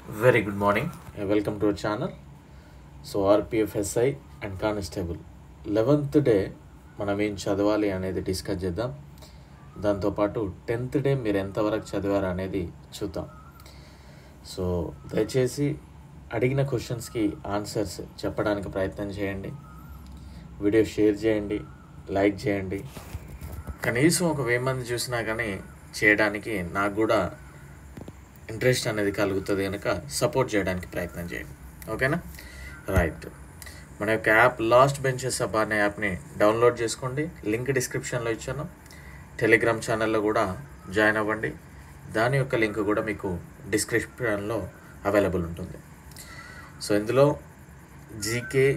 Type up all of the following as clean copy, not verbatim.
Very good morning. Welcome to our channel. So RPF SI and constable 11th day మనం ఏం చదవాలి అనేది discuss చేద్దాం. దాంతోపాటు 10th డే మీరు ఎంతవరకు చదివారు అనేది చూద్దాం. సో దయచేసి అడిగిన క్వశ్చన్స్కి ఆన్సర్స్ చెప్పడానికి ప్రయత్నం చేయండి. వీడియో షేర్ చేయండి, లైక్ చేయండి. కనీసం ఒక 1000 మంది చూసినా కానీ చేయడానికి నాకు కూడా ఇంట్రెస్ట్ అనేది కలుగుతుంది కనుక సపోర్ట్ చేయడానికి ప్రయత్నం చేయండి. ఓకేనా? రైట్. మన యొక్క యాప్ లాస్ట్ బెంచెస్ అప్ అనే యాప్ని డౌన్లోడ్ చేసుకోండి. లింక్ డిస్క్రిప్షన్లో ఇచ్చాను. టెలిగ్రామ్ ఛానల్లో కూడా జాయిన్ అవ్వండి. దాని యొక్క లింక్ కూడా మీకు డిస్క్రిప్షన్లో అవైలబుల్ ఉంటుంది. సో ఇందులో జీకే,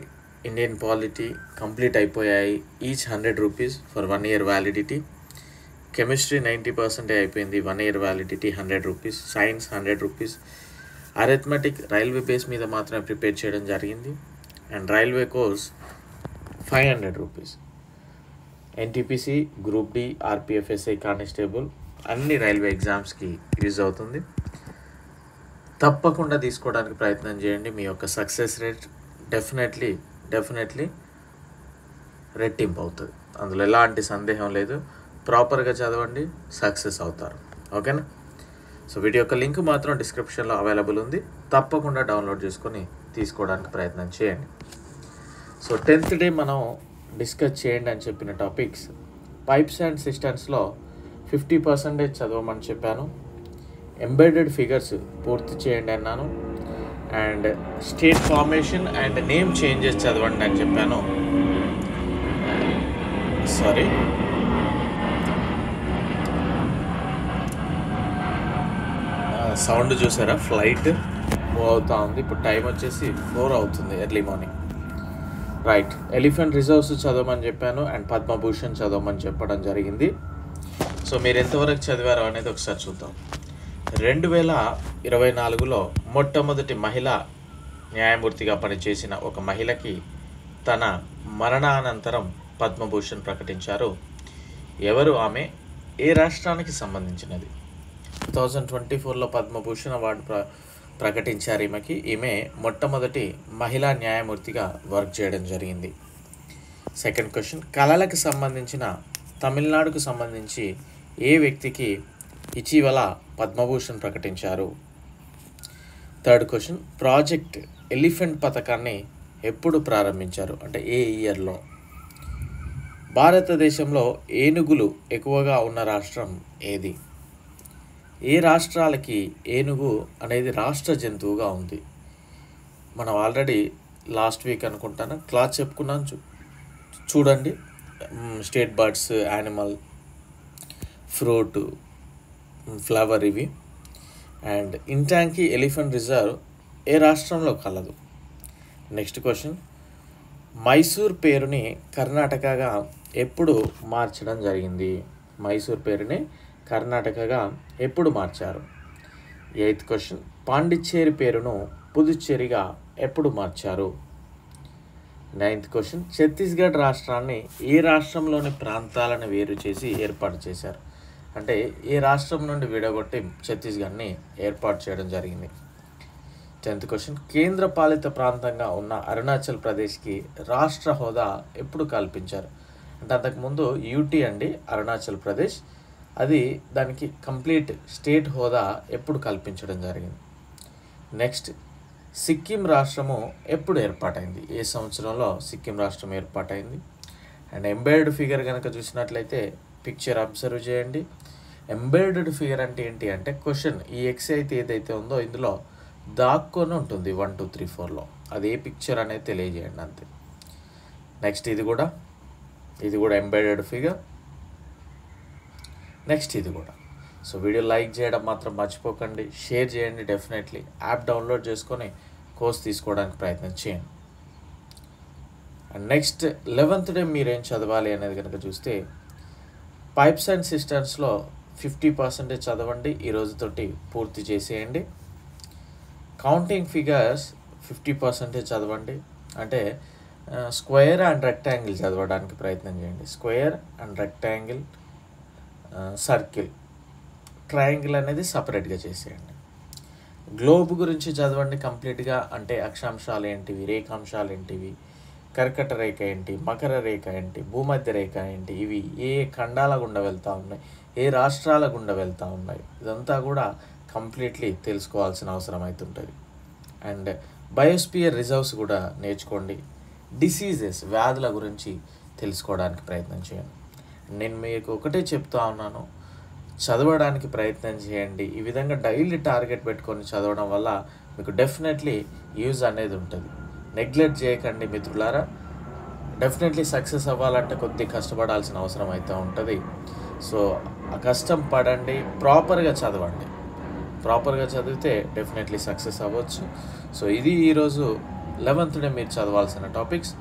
ఇండియన్ పాలిటీ కంప్లీట్ అయిపోయాయి. Each 100 rupees for 1 year validity. Chemistry 90% అయిపోయింది, 1 year validity 100 rupees. Science 100 rupees. Arithmetic railway base మీద మాత్రమే ప్రిపేర్ చేయడం జరిగింది. And railway course 500 rupees. NTPC, group D, RPF SI, constable అన్ని రైల్వే ఎగ్జామ్స్కి యూజ్ అవుతుంది. తప్పకుండా తీసుకోవడానికి ప్రయత్నం చేయండి. మీ యొక్క సక్సెస్ రేట్ డెఫినెట్లీ రెట్టింపు అవుతుంది. అందులో ఎలాంటి సందేహం లేదు. ప్రాపర్గా చదవండి, సక్సెస్ అవుతారు. ఓకేనా? సో వీడియో యొక్క లింక్ మాత్రం డిస్క్రిప్షన్లో అవైలబుల్ ఉంది. తప్పకుండా డౌన్లోడ్ చేసుకొని తీసుకోవడానికి ప్రయత్నం చేయండి. సో 10th డే మనం డిస్కస్ చేయండి అని చెప్పిన టాపిక్స్ పైప్స్ అండ్ సిస్టమ్స్లో 50% చదవమని చెప్పాను. ఎంబెడెడ్ ఫిగర్స్ పూర్తి చేయండి అన్నాను. And state formation and name changes చదవండి అని చెప్పాను. సౌండ్ చూసారా? ఫ్లైట్ మూవ్ అవుతూ ఉంది. ఇప్పుడు టైం వచ్చేసి 4 అవుతుంది, early morning. Right. Elephant reserves చదవమని చెప్పాను అండ్ పద్మభూషణ్ చదవమని చెప్పడం జరిగింది. సో మీరు ఎంతవరకు చదివారో అనేది ఒకసారి చూద్దాం. 2024లో మొట్టమొదటి మహిళా న్యాయమూర్తిగా పనిచేసిన ఒక మహిళకి తన మరణానంతరం పద్మభూషణ్ ప్రకటించారు. ఎవరు ఆమె? ఏ రాష్ట్రానికి సంబంధించినది? 2024లో పద్మభూషణ్ అవార్డు ప్రకటించారు ఈమెకి. ఈమె మొట్టమొదటి మహిళా న్యాయమూర్తిగా వర్క్ చేయడం జరిగింది. సెకండ్ క్వశ్చన్, కళలకు సంబంధించిన తమిళనాడుకు సంబంధించి ఏ వ్యక్తికి ఇటీవల పద్మభూషణ్ ప్రకటించారు? థర్డ్ క్వశ్చన్, ప్రాజెక్ట్ ఎలిఫెంట్ పథకాన్ని ఎప్పుడు ప్రారంభించారు, అంటే ఏ ఇయర్లో? భారతదేశంలో ఏనుగులు ఎక్కువగా ఉన్న రాష్ట్రం ఏది? ఏ రాష్ట్రాలకి ఏనుగు అనేది రాష్ట్ర జంతువుగా ఉంది? మనం ఆల్రెడీ లాస్ట్ వీక్ అనుకుంటాను క్లాస్ చెప్పుకున్నాను, చూడండి. State birds, animal, fruit, flower ఇవి. అండ్ ఇంటాంకి ఎలిఫెంట్ రిజర్వ్ ఏ రాష్ట్రంలో కలదు? నెక్స్ట్ క్వశ్చన్, మైసూర్ పేరుని కర్ణాటకగా ఎప్పుడు మార్చడం జరిగింది? మైసూర్ పేరుని కర్ణాటకగా ఎప్పుడు మార్చారు? ఎయిత్ క్వశ్చన్, పాండిచ్చేరి పేరును పుదుచ్చేరిగా ఎప్పుడు మార్చారు? నైన్త్ క్వశ్చన్, ఛత్తీస్గఢ్ రాష్ట్రాన్ని ఏ రాష్ట్రంలోని ప్రాంతాలను వేరు చేసి ఏర్పాటు చేశారు? అంటే ఏ రాష్ట్రం నుండి విడగొట్టి ఛత్తీస్గఢ్ని ఏర్పాటు చేయడం జరిగింది? 10th క్వశ్చన్, కేంద్ర పాలిత ప్రాంతంగా ఉన్న అరుణాచల్ ప్రదేశ్కి రాష్ట్ర హోదా ఎప్పుడు కల్పించారు? అంటే అంతకుముందు యూటీ అండి అరుణాచల్ ప్రదేశ్, అది దానికి కంప్లీట్ స్టేట్ హోదా ఎప్పుడు కల్పించడం జరిగింది? నెక్స్ట్, సిక్కిం రాష్ట్రము ఎప్పుడు ఏర్పాటైంది? ఏ సంవత్సరంలో సిక్కిం రాష్ట్రం ఏర్పాటైంది? అండ్ ఎంబెడెడ్ ఫిగర్ కనుక చూసినట్లయితే పిక్చర్ అబ్జర్వ్ చేయండి. ఎంబెడెడ్ ఫిగర్ అంటే ఏంటి అంటే క్వశ్చన్ ఈ ఎక్స్ అయితే ఏదైతే ఉందో ఇందులో దాక్కొని ఉంటుంది 1 2 3 4లో. అది ఏ పిక్చర్ అనేది తెలియజేయండి అంతే. నెక్స్ట్ ఇది కూడా ఎంబెడెడ్ ఫిగర్. నెక్స్ట్ ఇది కూడా. సో వీడియో లైక్ చేయడం మాత్రం మర్చిపోకండి, షేర్ చేయండి. డెఫినెట్లీ యాప్ డౌన్లోడ్ చేసుకొని కోర్స్ తీసుకోవడానికి ప్రయత్నం చేయండి. అండ్ నెక్స్ట్ 11th డే మీరేం చదవాలి అనేది కనుక చూస్తే పైప్స్ అండ్ సిస్టమ్స్లో 50% చదవండి. ఈ రోజుతోటి పూర్తి చేసేయండి. కౌంటింగ్ ఫిగర్స్ 50% చదవండి. అంటే స్క్వేర్ అండ్ రెక్టాంగిల్ చదవడానికి ప్రయత్నం చేయండి. Square and rectangle, circle, triangle అనేది సపరేట్గా చేసేయండి. గ్లోబ్ గురించి చదవండి కంప్లీట్గా, అంటే అక్షాంశాలు ఏంటివి, రేఖాంశాలు ఏంటివి, కర్కట రేఖ ఏంటి, మకర రేఖ ఏంటి, భూమధ్య రేఖ ఏంటి, ఇవి ఏ ఖండాల గుండా వెళ్తూ ఉన్నాయి, ఏ రాష్ట్రాల గుండా వెళ్తూ ఉన్నాయి, ఇదంతా కూడా కంప్లీట్లీ తెలుసుకోవాల్సిన అవసరం అవుతుంటుంది. అండ్ బయోస్పియర్ రిజర్వ్స్ కూడా నేర్చుకోండి. డిసీజెస్, వ్యాధుల గురించి తెలుసుకోవడానికి ప్రయత్నం చేయండి. నేను మీకు ఒకటే చెప్తా ఉన్నాను, చదవడానికి ప్రయత్నం చేయండి. ఈ విధంగా డైలీ టార్గెట్ పెట్టుకొని చదవడం వల్ల మీకు డెఫినెట్లీ యూజ్ అనేది ఉంటుంది. నెగ్లెక్ట్ చేయకండి మిత్రులారా. డెఫినెట్లీ సక్సెస్ అవ్వాలంటే కొద్దిగా కష్టపడాల్సిన అవసరం అయితే ఉంటుంది. సో ఆ కష్టం పడండి, ప్రాపర్గా చదవండి. ప్రాపర్గా చదివితే డెఫినెట్లీ సక్సెస్ అవ్వచ్చు. సో ఇది ఈరోజు 11th డే మీరు చదవాల్సిన టాపిక్స్.